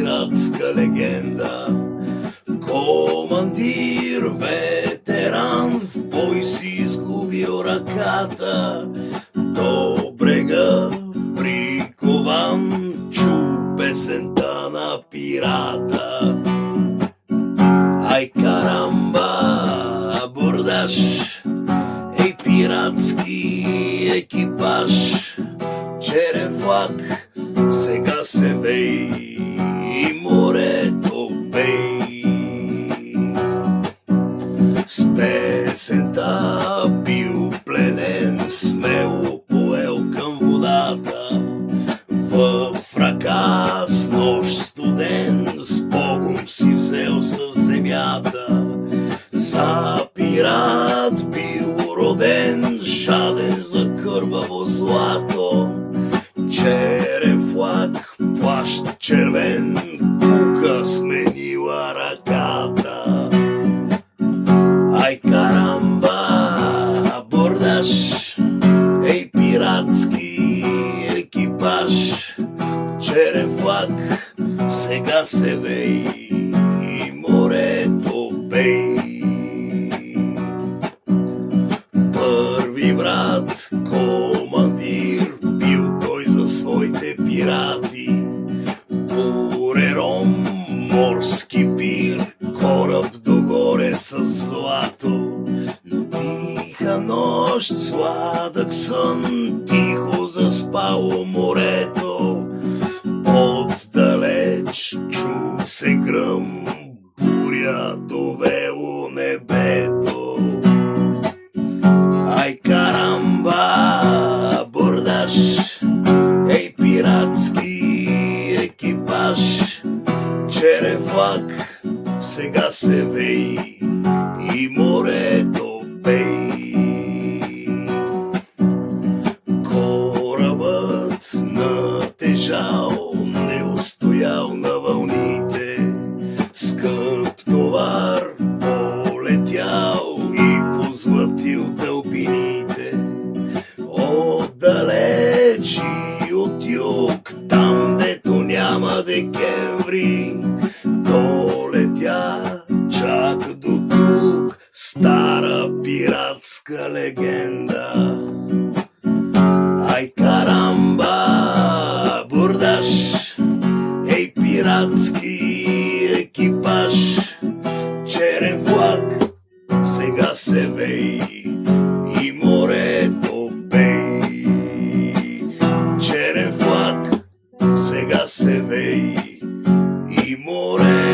пиратска легенда. Командир, ветеран, в бой си изгубил ръката. До брега прикован, чу песента на пирата. Ай карамба, абордаж, ей пиратски екипаж. Черен флаг сега се вей и морето пей. С песента бил пленен, смело поел към водата. В ръка с нож студен, с Богом си взел със земята. За пират бил роден, жаден за кърваво злато. Черен флаг, плащ червен, кука сменила ръката. Ай карамба, абордаж, ей пиратски екипаж. Черен флаг сега се вей и морето пей. Първи брат, командир, бил той за своите пирати. Бурером, морски пир, кораб догоре с злато. Но тиха нощ, сладък сън, тихо заспало морето. Отдалеч чу се гръм, буря довело небето. Ай карамба, абордаж, ей пиратски екипаж. Черен флаг сега се вей и морето пей. Корабът натежал, не устоял на вълните. Скъп товар полетял и позлатил дълбините. Отдалеч и от юг, там дето няма декември, долетя чак до тук стара пиратска легенда. Ай карамба, абордаж, ей пиратски екипаж. Черен флаг сега се вей и морето пей. Черен флаг сега се вей и море